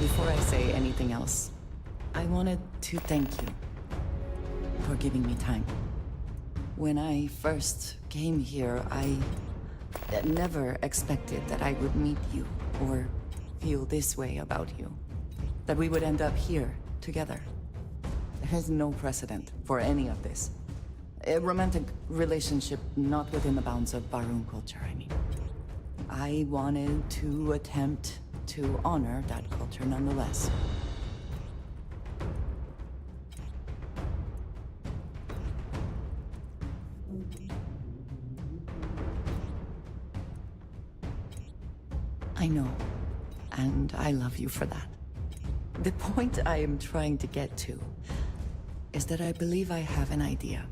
Before I say anything else, I wanted to thank you for giving me time. When I first came here, I never expected that I would meet you or feel this way about you. That we would end up here together. There is no precedent for any of this. A romantic relationship not within the bounds of Barun culture, I mean. I wanted to attempt to honor that culture nonetheless. I know, and I love you for that. The point I am trying to get to is that I believe I have an idea,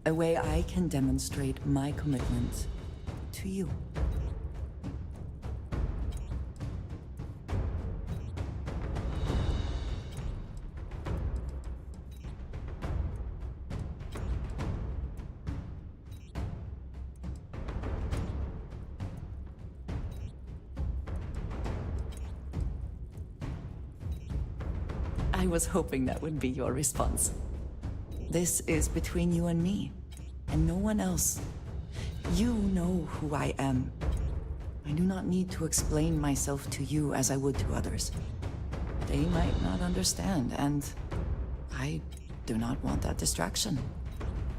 a way I can demonstrate my commitment to you. I was hoping that would be your response. This is between you and me, and no one else. You know who I am. I do not need to explain myself to you as I would to others. They might not understand, and I do not want that distraction.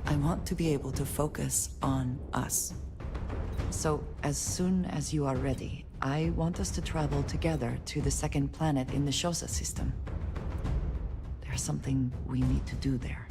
I want to be able to focus on us. So, as soon as you are ready, I want us to travel together to the second planet in the Shosa system. There's something we need to do there.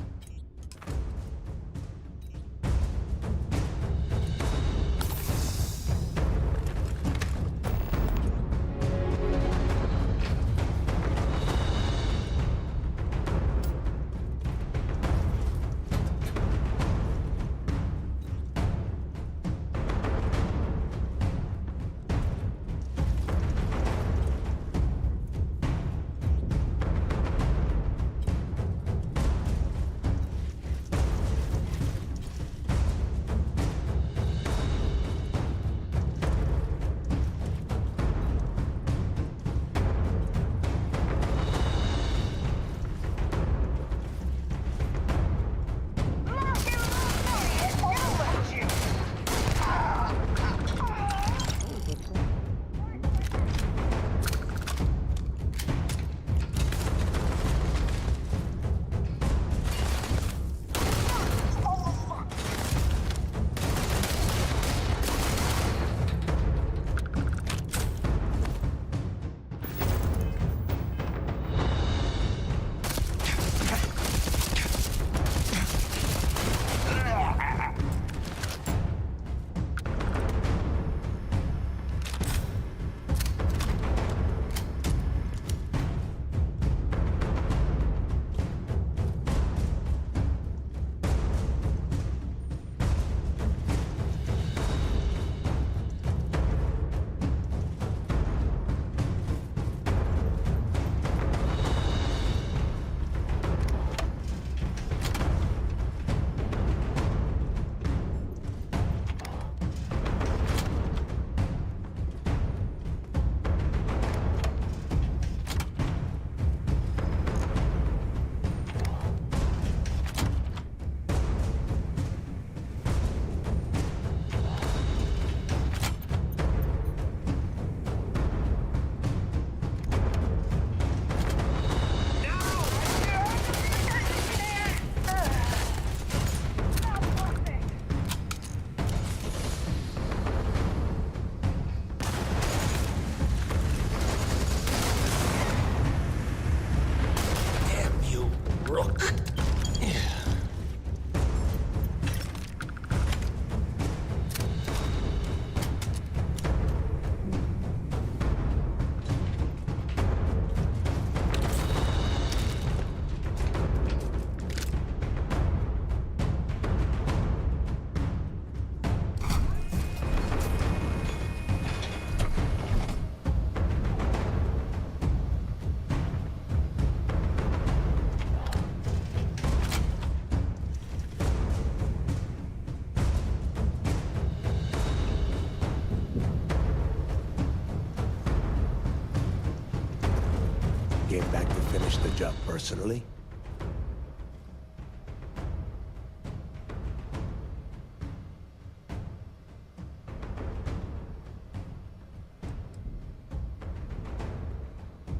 came back to finish the job personally?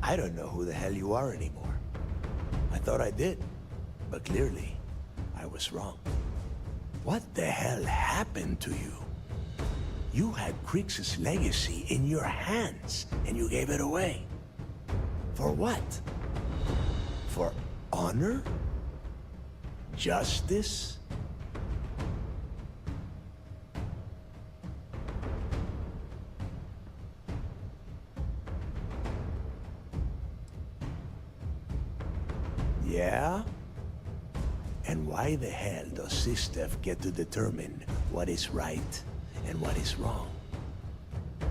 I don't know who the hell you are anymore. I thought I did, but clearly, I was wrong. What the hell happened to you? You had Kriegs's legacy in your hands, and you gave it away. For what? For honor? Justice? Yeah? And why the hell does Sistev get to determine what is right and what is wrong?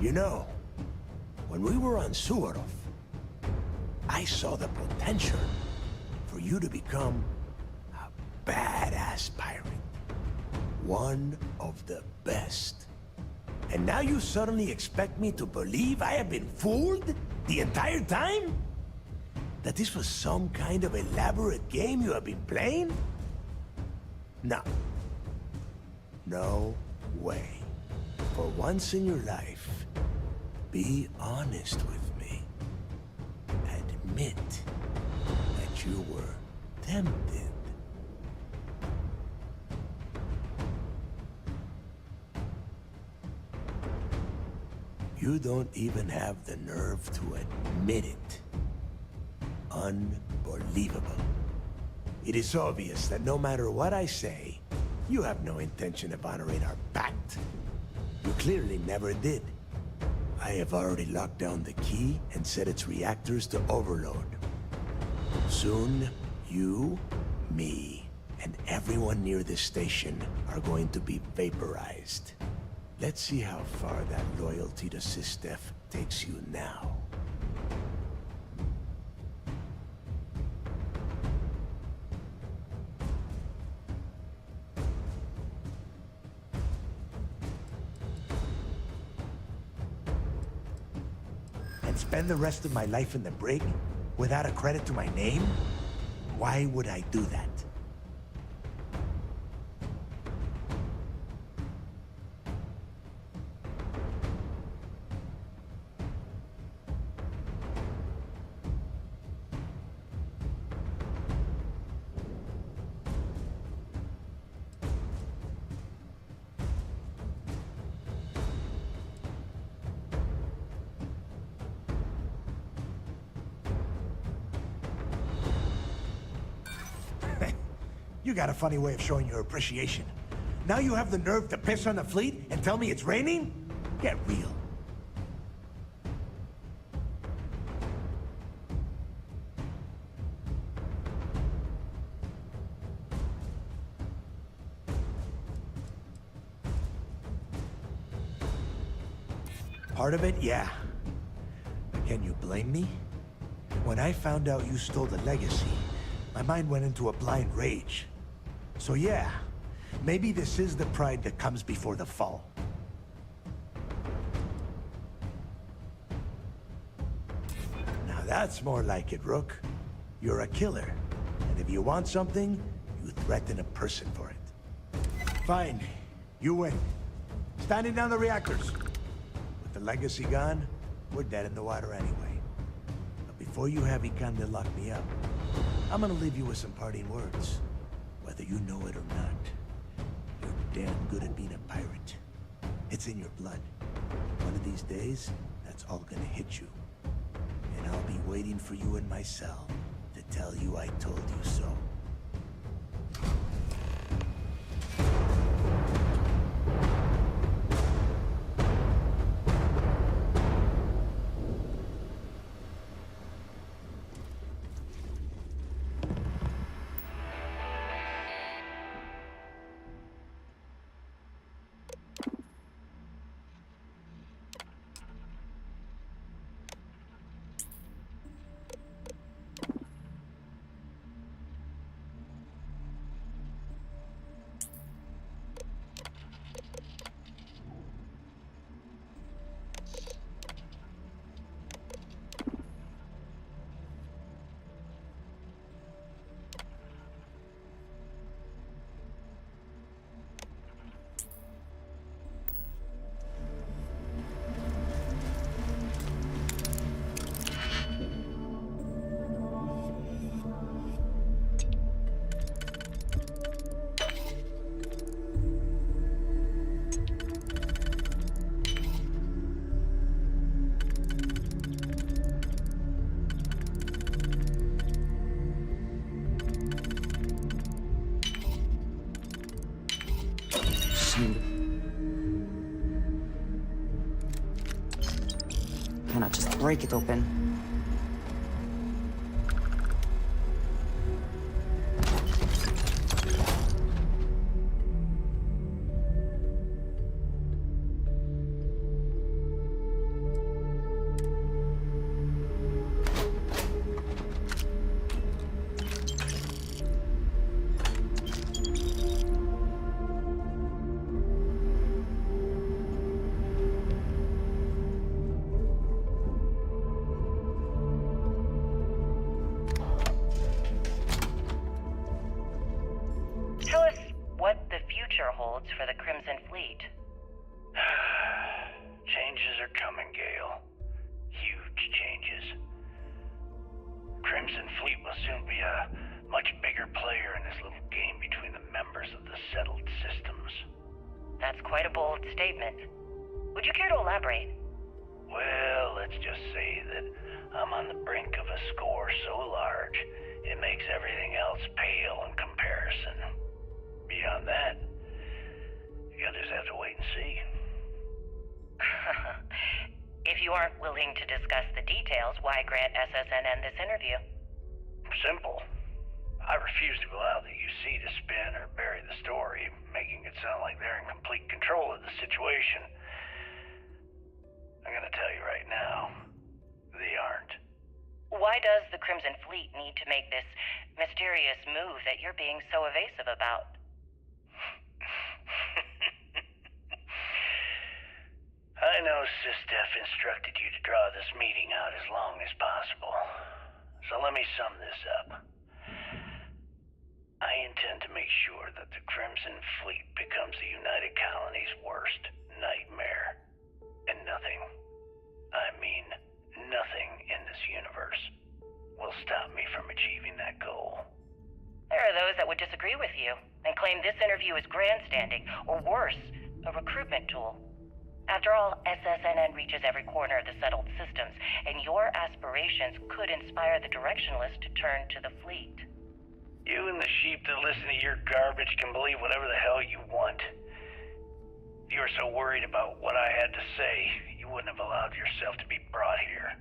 You know, when we were on Suvorov, I saw the potential for you to become a badass pirate. One of the best. And now you suddenly expect me to believe I have been fooled the entire time? That this was some kind of elaborate game you have been playing? No. No way. For once in your life, be honest with me. Admit that you were tempted. You don't even have the nerve to admit it. Unbelievable. It is obvious that no matter what I say, you have no intention of honoring our pact. You clearly never did. I have already locked down the key and set its reactors to overload. Soon, you, me, and everyone near this station are going to be vaporized. Let's see how far that loyalty to Sistev takes you now. Spend the rest of my life in the brig without a credit to my name? Why would I do that? You got a funny way of showing your appreciation. Now you have the nerve to piss on the fleet and tell me it's raining? Get real. Part of it, yeah. But can you blame me? When I found out you stole the legacy, my mind went into a blind rage. So yeah, maybe this is the pride that comes before the fall. Now that's more like it, Rook. You're a killer. And if you want something, you threaten a person for it. Fine. You win. Standing down the reactors. With the legacy gone, we're dead in the water anyway. But before you have Ikande lock me up, I'm gonna leave you with some parting words. Whether you know it or not, you're damn good at being a pirate. It's in your blood. One of these days, that's all gonna hit you. And I'll be waiting for you in my cell to tell you I told you so. cannot just break it open. Tell us what the future holds for the Crimson Fleet. Changes are coming, Gale. Huge changes. Crimson Fleet will soon be a much bigger player in this little game between the members of the settled systems. That's quite a bold statement. Would you care to elaborate? Well, let's just say that I'm on the brink of a score so large, it makes everything else pale in comparison. Beyond that, you'll just have to wait and see. If you aren't willing to discuss the details, why grant SSNN this interview? Simple. I refuse to allow the UC to spin or bury the story, making it sound like they're in complete control of the situation. I'm gonna tell you right now, they aren't. Why does the Crimson Fleet need to make this mysterious move that you're being so evasive about? I know SysDef instructed you to draw this meeting out as long as possible. So let me sum this up. I intend to make sure that the Crimson Fleet becomes the United Colony's worst nightmare. And nothing, I mean nothing in this universe, will stop me from achieving that goal. There are those that would disagree with you and claim this interview is grandstanding, or worse, a recruitment tool. After all, SSNN reaches every corner of the settled systems, and your aspirations could inspire the Directionalists to turn to the fleet. You and the sheep that listen to your garbage can believe whatever the hell you want. If you were so worried about what I had to say, you wouldn't have allowed yourself to be brought here.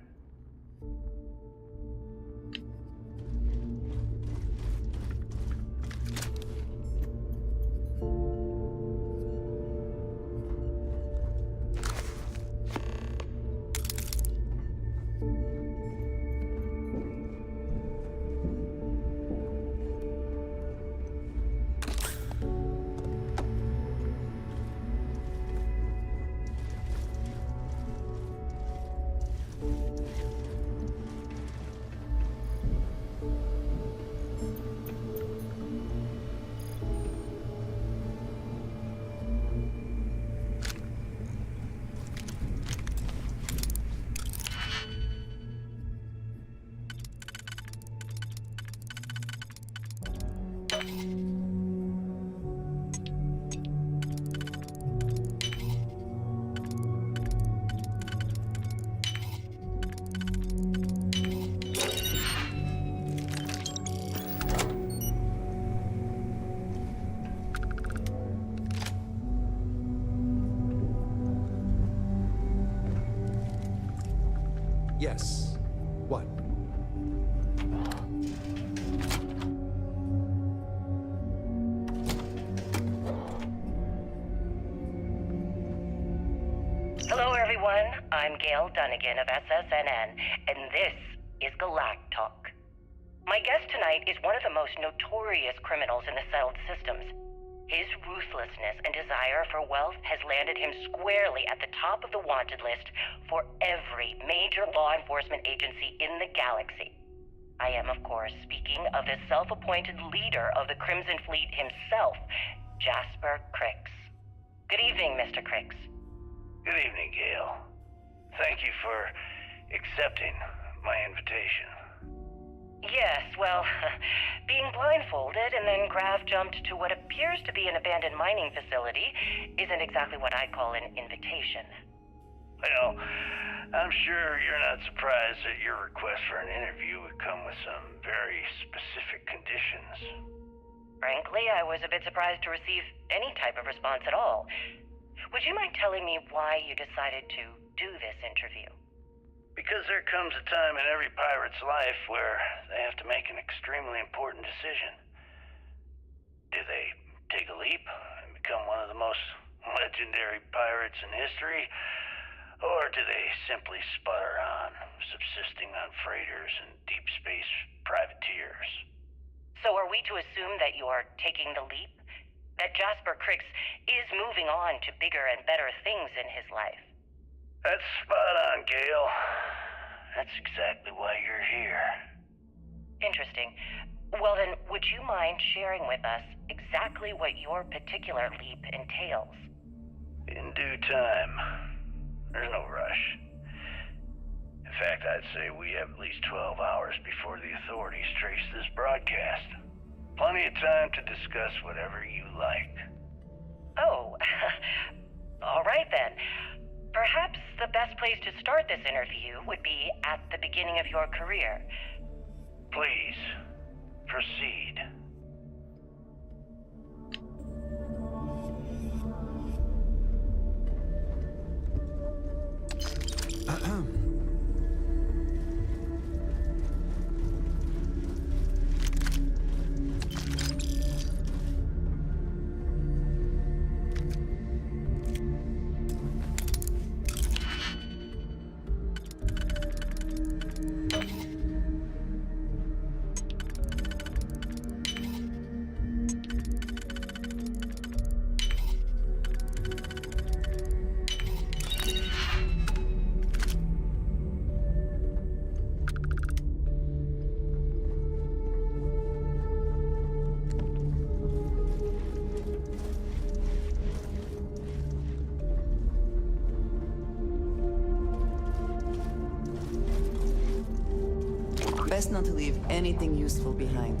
Yes. What? Hello, everyone. I'm Gail Dunnigan of SSNN, and this is Galactic Talk. My guest tonight is one of the most notorious criminals in the settled systems. His ruthlessness and desire for wealth has landed him squarely at the top of the wanted list for every major law enforcement agency in the galaxy. I am, of course, speaking of the self-appointed leader of the Crimson Fleet himself, Jasper Crix. Good evening, Mr. Crix. Good evening, Gail. Thank you for accepting my invitation. Yes, well, being blindfolded and then grav jumped to what appears to be an abandoned mining facility isn't exactly what I'd call an invitation. Well, I'm sure you're not surprised that your request for an interview would come with some very specific conditions. Frankly, I was a bit surprised to receive any type of response at all. Would you mind telling me why you decided to do this interview? Because there comes a time in every pirate's life where they have to make an extremely important decision. Do they take a leap and become one of the most legendary pirates in history? Or do they simply sputter on, subsisting on freighters and deep space privateers? So are we to assume that you're taking the leap? That Jasper Crix is moving on to bigger and better things in his life? That's spot on, Gale. That's exactly why you're here. Interesting. Well then, would you mind sharing with us exactly what your particular leap entails? In due time. There's no rush. In fact, I'd say we have at least 12 hours before the authorities trace this broadcast. Plenty of time to discuss whatever you like. Oh, all right then. Perhaps the best place to start this interview would be at the beginning of your career. Please, proceed. Best not to leave anything useful behind.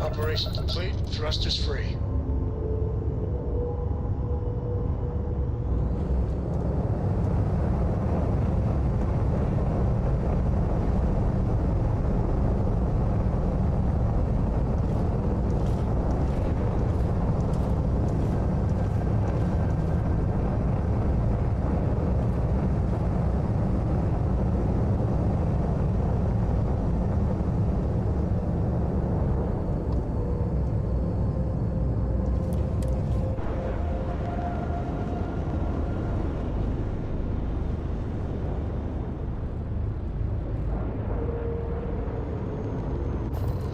Operation complete. Thrusters free.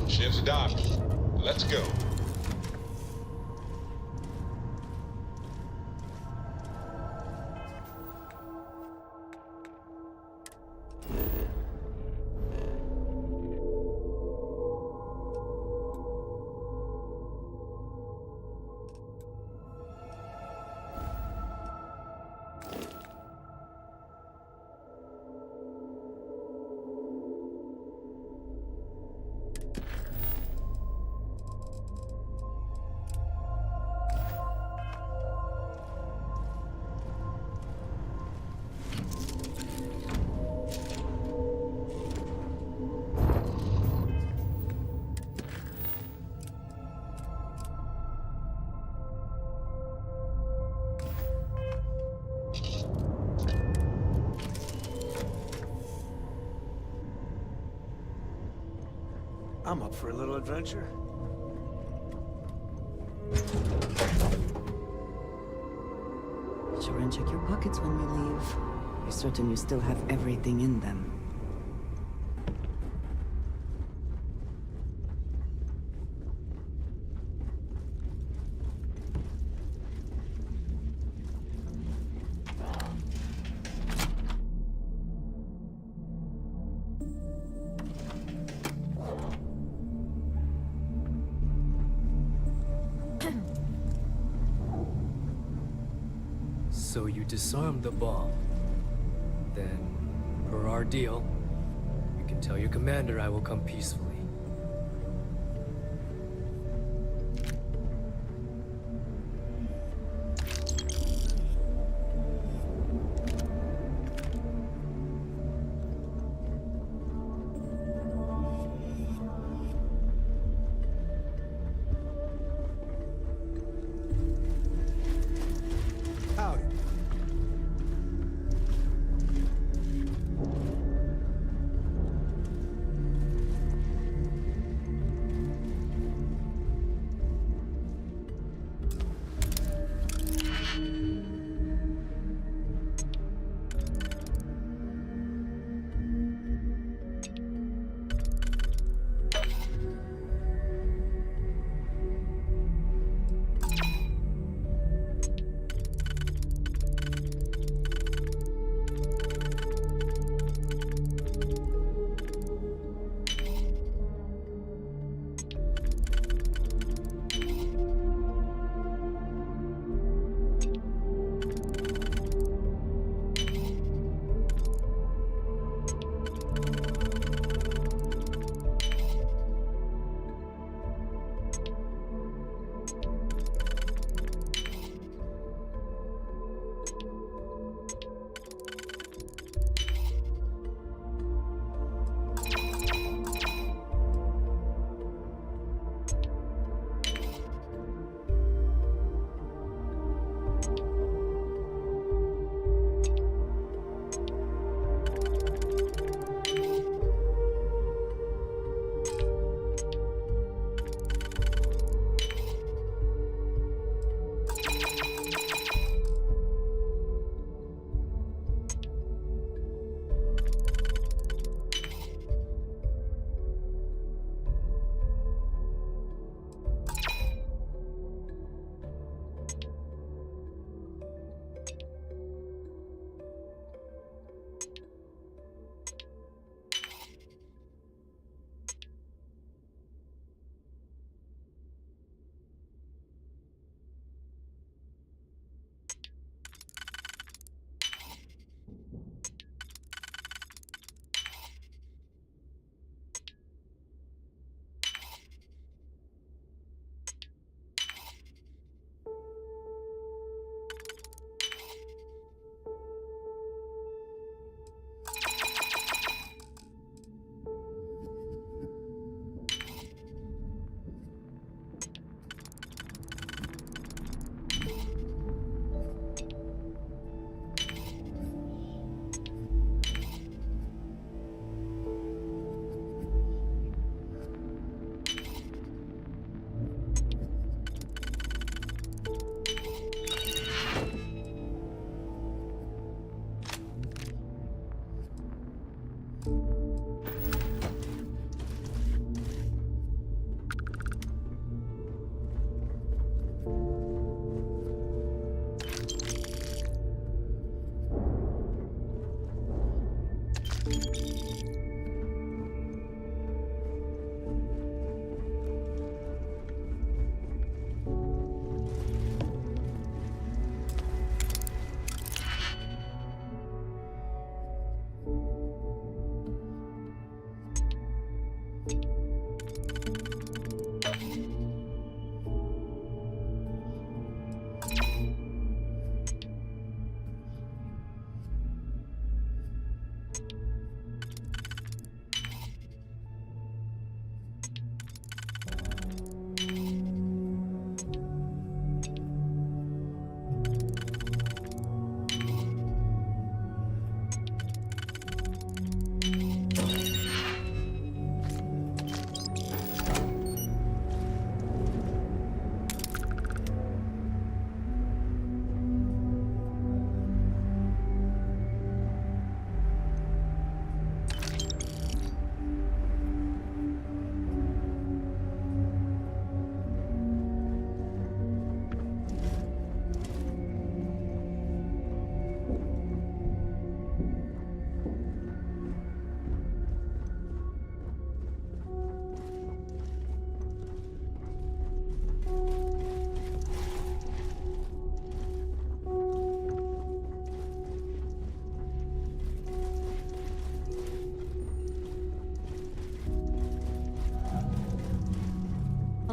Ship's docked. Let's go. I'm up for a little adventure. Sure, and check your pockets when we leave. You're certain you still have everything in them. So you disarmed the bomb. Then, per our deal, you can tell your commander I will come peacefully. Howdy.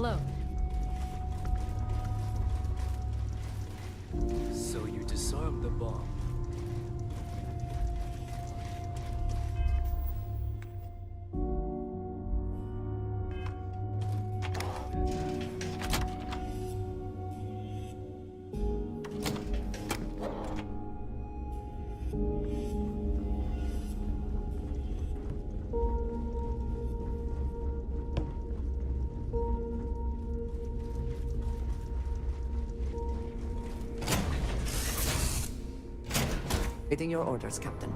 Hello. So you disarmed the bomb. Waiting your orders, Captain.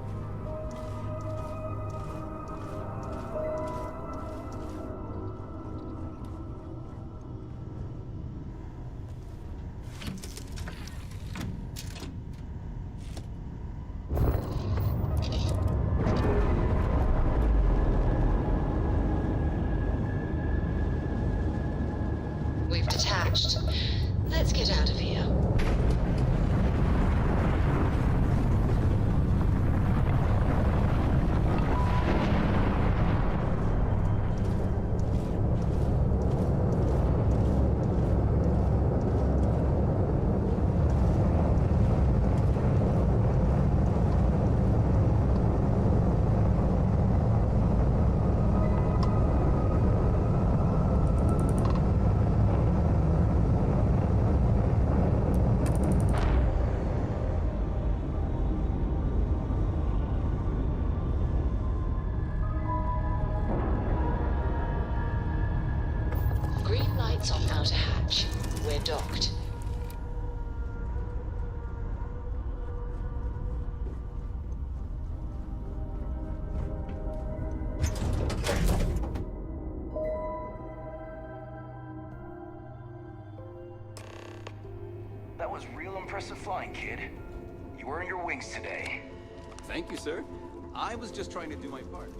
We've detached. Let's get out of here. Green lights on outer hatch. We're docked. That was real impressive flying, kid. You earned your wings today. Thank you, sir. I was just trying to do my part.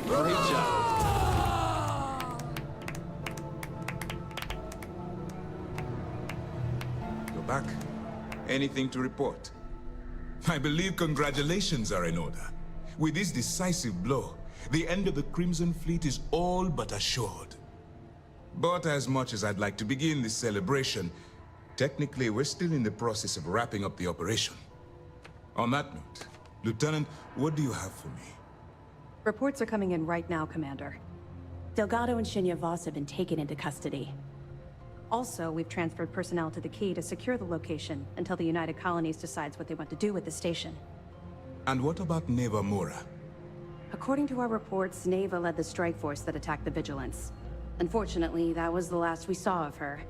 Great job. You're back. Anything to report? I believe congratulations are in order. With this decisive blow, the end of the Crimson Fleet is all but assured. But as much as I'd like to begin this celebration, technically we're still in the process of wrapping up the operation. On that note, Lieutenant, what do you have for me? Reports are coming in right now, Commander. Delgado and Shinya Voss have been taken into custody. Also, we've transferred personnel to the Key to secure the location until the United Colonies decides what they want to do with the station. And what about Neva Mora? According to our reports, Neva led the strike force that attacked the Vigilance. Unfortunately, that was the last we saw of her.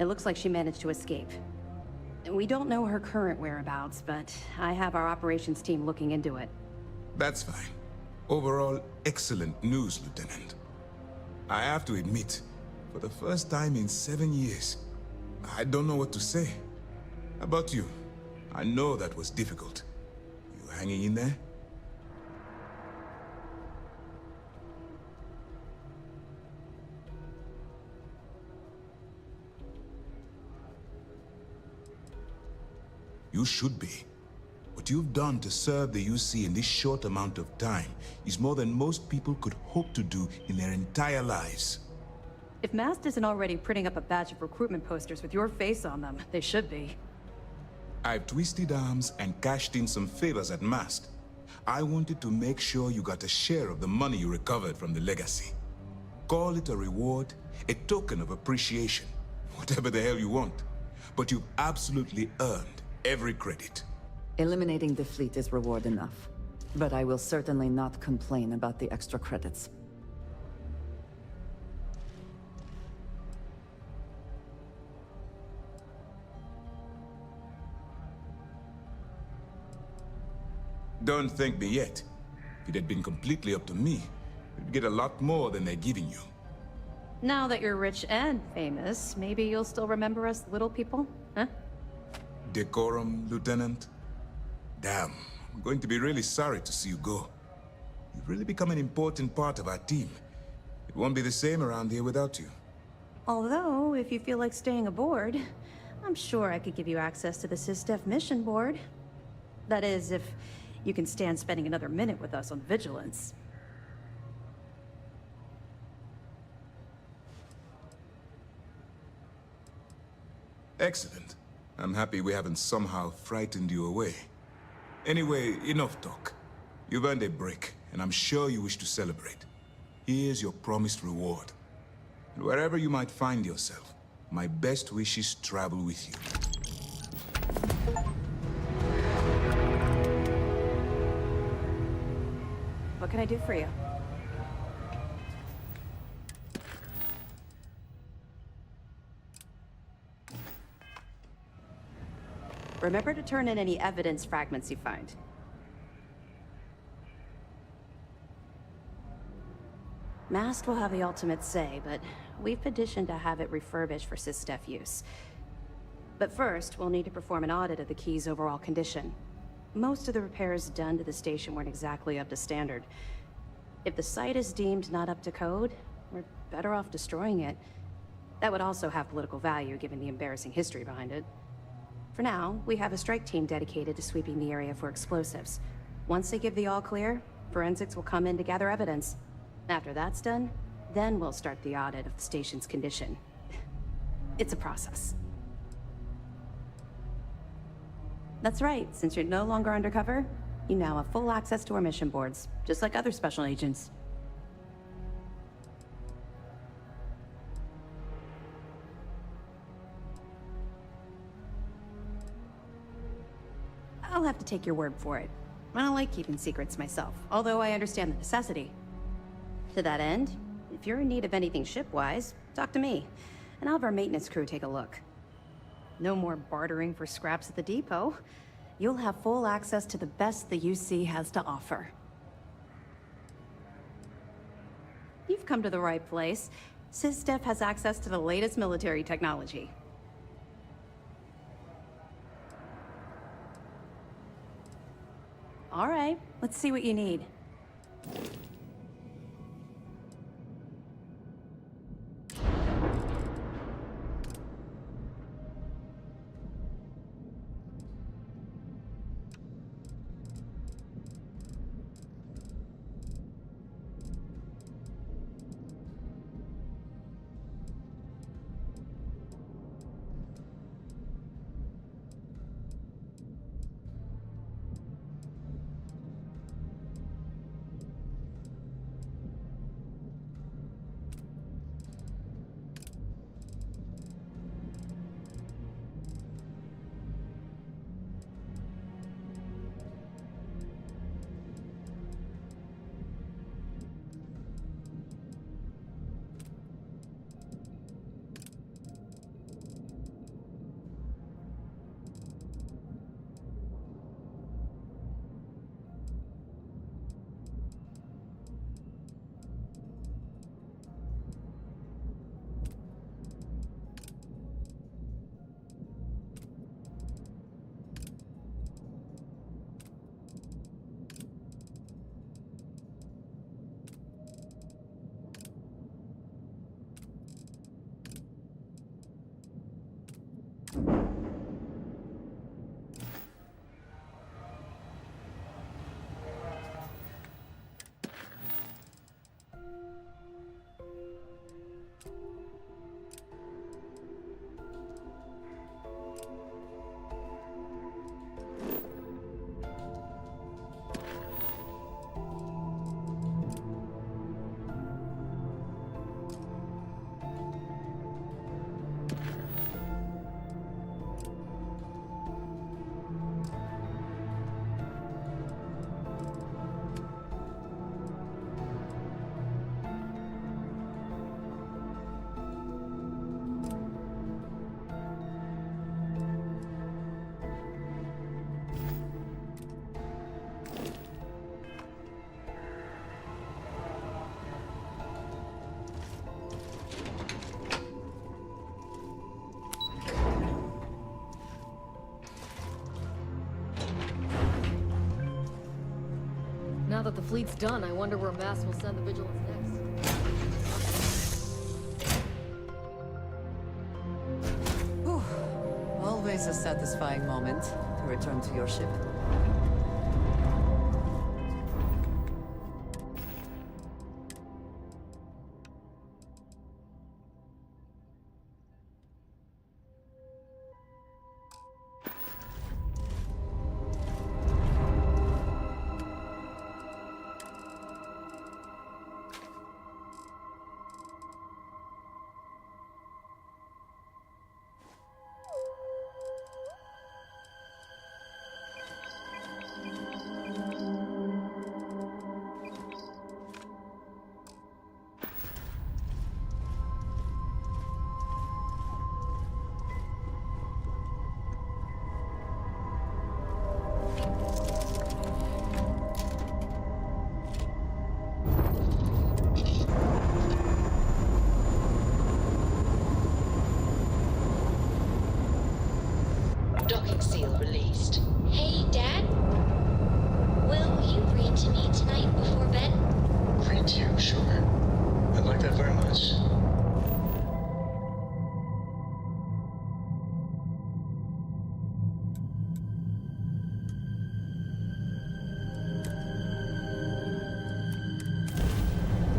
It looks like she managed to escape. We don't know her current whereabouts, but I have our operations team looking into it. That's fine. Overall, excellent news, Lieutenant. I have to admit, for the first time in 7 years, I don't know what to say. How about you? I know that was difficult. You hanging in there? You should be. What you've done to serve the UC in this short amount of time is more than most people could hope to do in their entire lives. If MAST isn't already printing up a batch of recruitment posters with your face on them, they should be. I've twisted arms and cashed in some favors at MAST. I wanted to make sure you got a share of the money you recovered from the legacy. Call it a reward, a token of appreciation, whatever the hell you want. But you've absolutely earned every credit. Eliminating the fleet is reward enough. But I will certainly not complain about the extra credits. Don't thank me yet. If it had been completely up to me, we'd get a lot more than they're giving you. Now that you're rich and famous, maybe you'll still remember us little people, huh? Decorum, Lieutenant? Damn, I'm going to be really sorry to see you go. You've really become an important part of our team. It won't be the same around here without you. Although, if you feel like staying aboard, I'm sure I could give you access to the SysDef mission board. That is, if you can stand spending another minute with us on Vigilance. Excellent. I'm happy we haven't somehow frightened you away. Anyway, enough talk. You've earned a break, and I'm sure you wish to celebrate. Here's your promised reward. And wherever you might find yourself, my best wishes travel with you. What can I do for you? Remember to turn in any evidence fragments you find. Mast will have the ultimate say, but we've petitioned to have it refurbished for SysDef use. But first, we'll need to perform an audit of the key's overall condition. Most of the repairs done to the station weren't exactly up to standard. If the site is deemed not up to code, we're better off destroying it. That would also have political value, given the embarrassing history behind it. For now, we have a strike team dedicated to sweeping the area for explosives. Once they give the all clear, forensics will come in to gather evidence. After that's done, then we'll start the audit of the station's condition. It's a process. That's right, since you're no longer undercover, you now have full access to our mission boards, just like other special agents. I'll have to take your word for it. I don't like keeping secrets myself, although I understand the necessity. To that end, if you're in need of anything ship-wise, talk to me, and I'll have our maintenance crew take a look. No more bartering for scraps at the depot. You'll have full access to the best the UC has to offer. You've come to the right place. SysDef has access to the latest military technology. All right, let's see what you need. Now that the fleet's done, I wonder where Mass will send the Vigilance next. Whew. always a satisfying moment to return to your ship. Docking seal released. Hey, Dad? Will you read to me tonight before bed? Read to you, sure. I'd like that very much.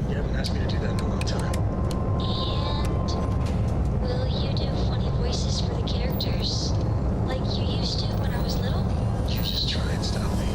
You haven't asked me to do that in a long time. And will you do funny voices for the characters? Like you used to when I was little? You just try and stop me.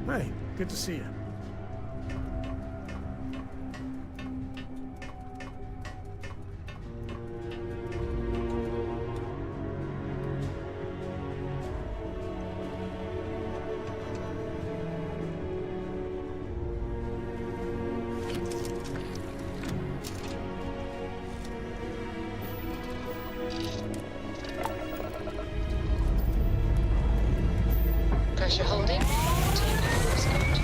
Hey, good to see you. Pressure holding. Taking course code.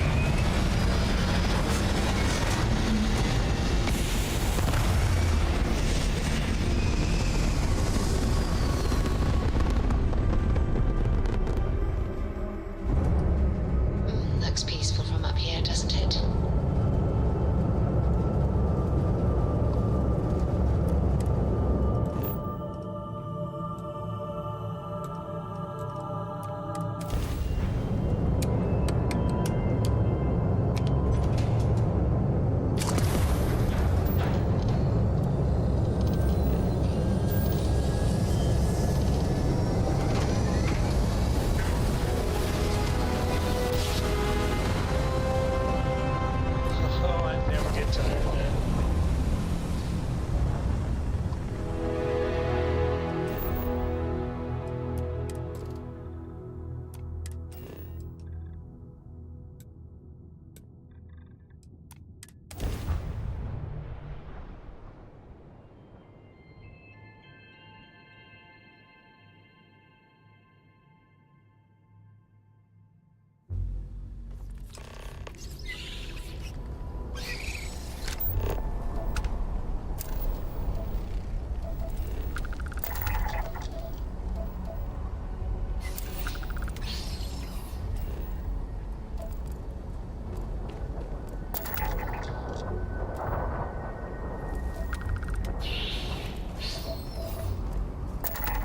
Looks peaceful from up here, doesn't it? Oh, I never get tired, man.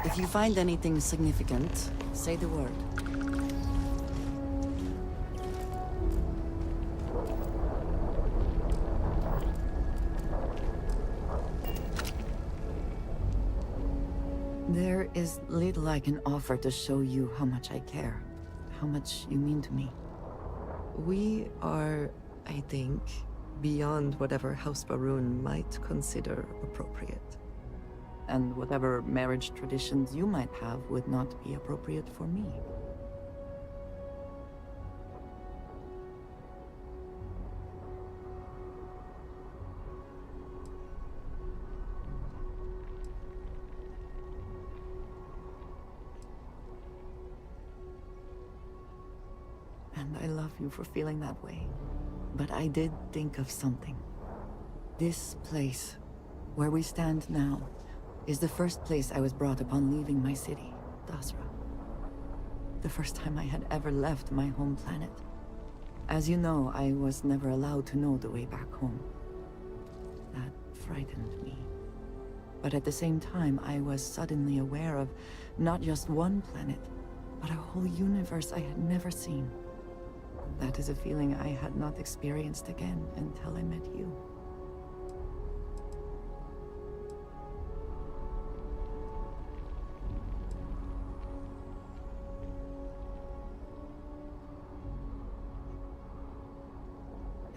If you find anything significant, say the word. There is little I can offer to show you how much I care, how much you mean to me. We are, I think, beyond whatever House Baroon might consider appropriate. And whatever marriage traditions you might have would not be appropriate for me. And I love you for feeling that way. But I did think of something. This place, where we stand now, is the first place I was brought upon leaving my city, Dasra. The first time I had ever left my home planet. As you know, I was never allowed to know the way back home. That frightened me. But at the same time, I was suddenly aware of not just one planet, but a whole universe I had never seen. That is a feeling I had not experienced again until I met you.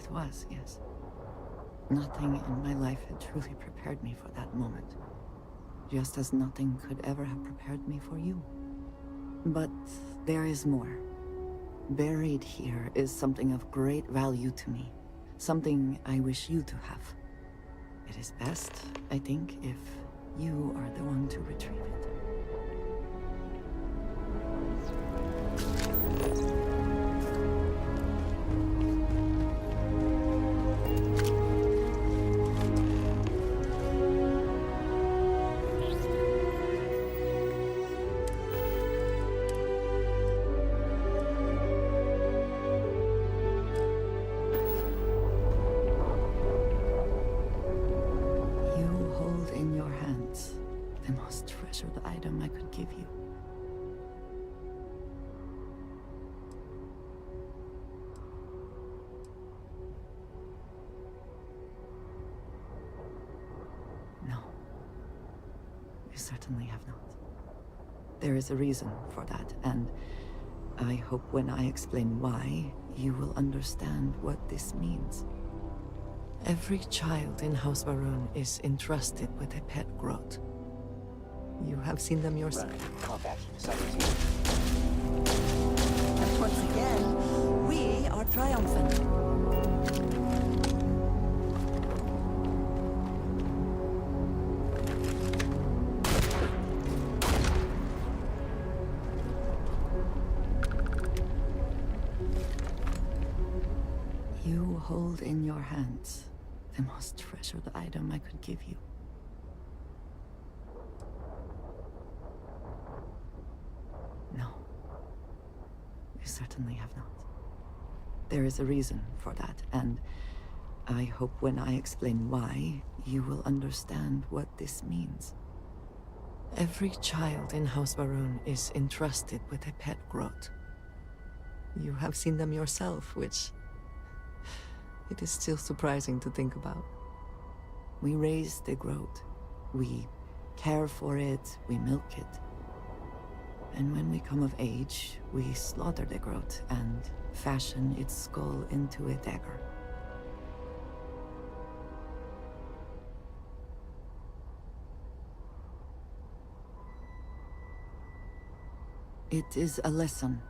It was, yes. Nothing in my life had truly prepared me for that moment. Just as nothing could ever have prepared me for you. But there is more. Buried here is something of great value to me. Something I wish you to have. It is best, I think, if you are the one to retrieve it. Item I could give you. No. You certainly have not. There is a reason for that, and I hope when I explain why, you will understand what this means. Every child in House Varun is entrusted with a pet growth. You have seen them yourself. And once again, we are triumphant. You hold in your hands the most treasured item I could give you. No. You certainly have not. There is a reason for that, and I hope when I explain why, you will understand what this means. Every child in House Varun is entrusted with a pet growth. You have seen them yourself, which it is still surprising to think about. We raise the growth. We care for it, we milk it. And when we come of age, we slaughter the growth and fashion its skull into a dagger. It is a lesson.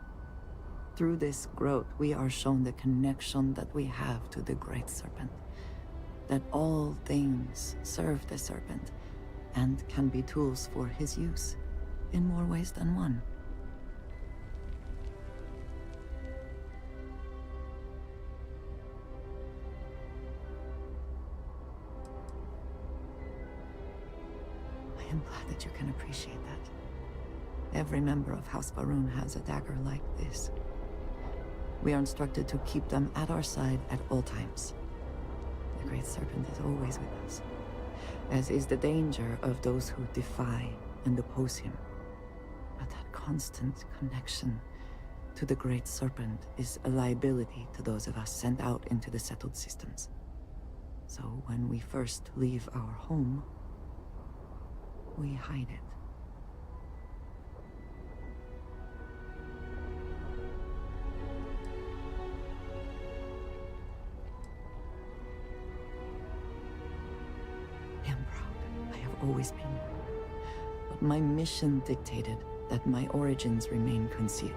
Through this growth, we are shown the connection that we have to the Great Serpent. That all things serve the Serpent, and can be tools for his use, in more ways than one. I am glad that you can appreciate that. Every member of House Varun has a dagger like this. We are instructed to keep them at our side at all times. The Great Serpent is always with us, as is the danger of those who defy and oppose him. But that constant connection to the Great Serpent is a liability to those of us sent out into the settled systems. So when we first leave our home, we hide it. Always been. But my mission dictated that my origins remain concealed.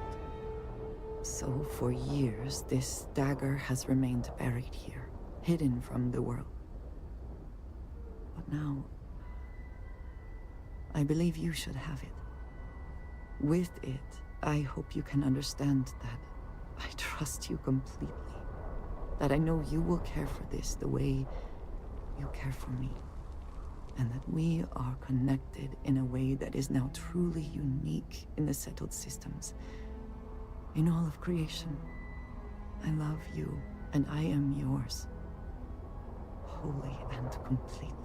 So for years, this dagger has remained buried here, hidden from the world. But now, I believe you should have it. With it, I hope you can understand that I trust you completely. That I know you will care for this the way you care for me. And that we are connected in a way that is now truly unique in the settled systems. In all of creation, I love you, and I am yours. Wholly and completely.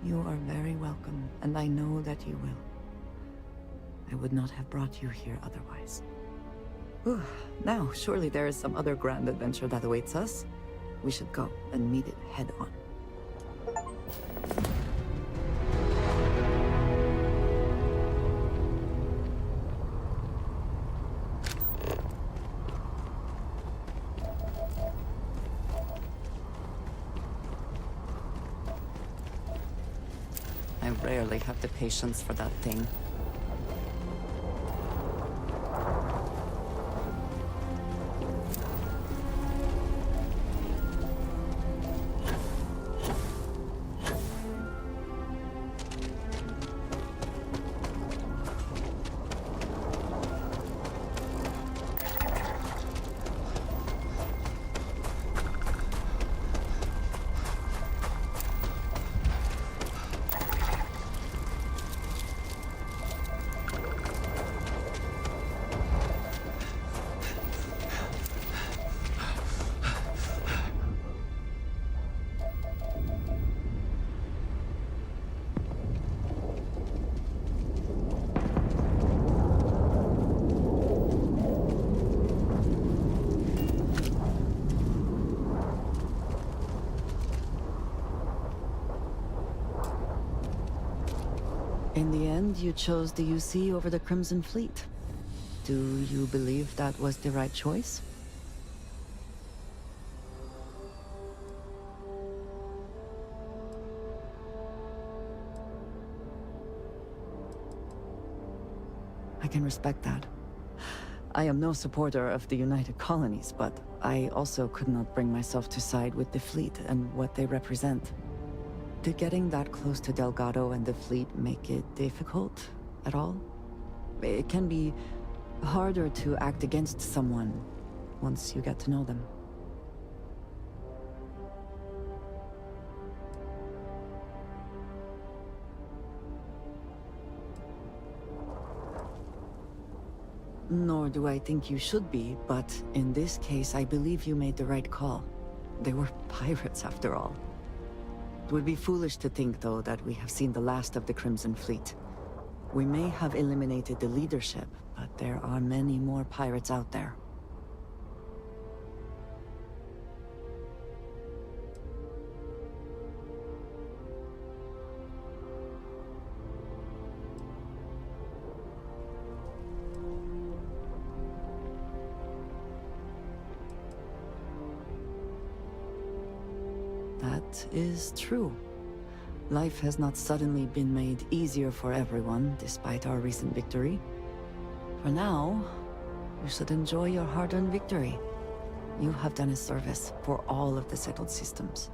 You are very welcome, and I know that you will. I would not have brought you here otherwise. Whew. Now, surely there is some other grand adventure that awaits us. We should go and meet it head on. I rarely have the patience for that thing. In the end, you chose the UC over the Crimson Fleet. Do you believe that was the right choice? I can respect that. I am no supporter of the United Colonies, but I also could not bring myself to side with the fleet and what they represent. Did getting that close to Delgado and the fleet make it difficult at all? It can be harder to act against someone once you get to know them. Nor do I think you should be, but in this case, I believe you made the right call. They were pirates, after all. It would be foolish to think, though, that we have seen the last of the Crimson Fleet. We may have eliminated the leadership, but there are many more pirates out there. That is true. Life has not suddenly been made easier for everyone, despite our recent victory. For now, you should enjoy your hard-earned victory. You have done a service for all of the settled systems.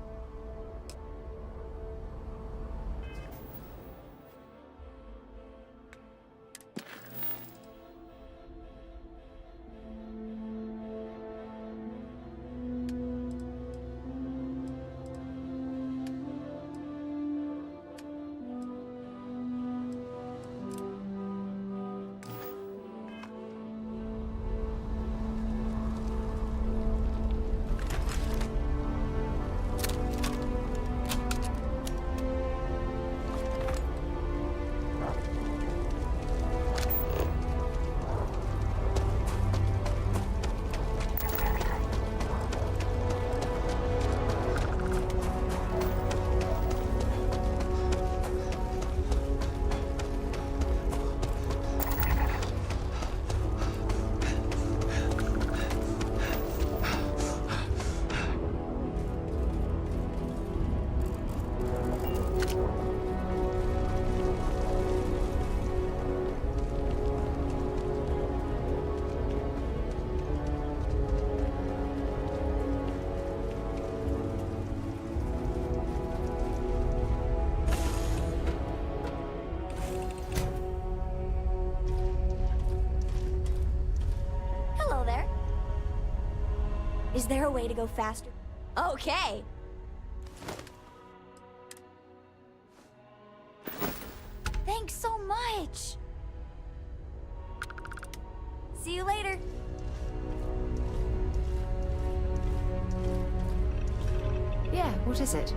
Is there a way to go faster? Okay. Thanks so much. See you later. Yeah, what is it?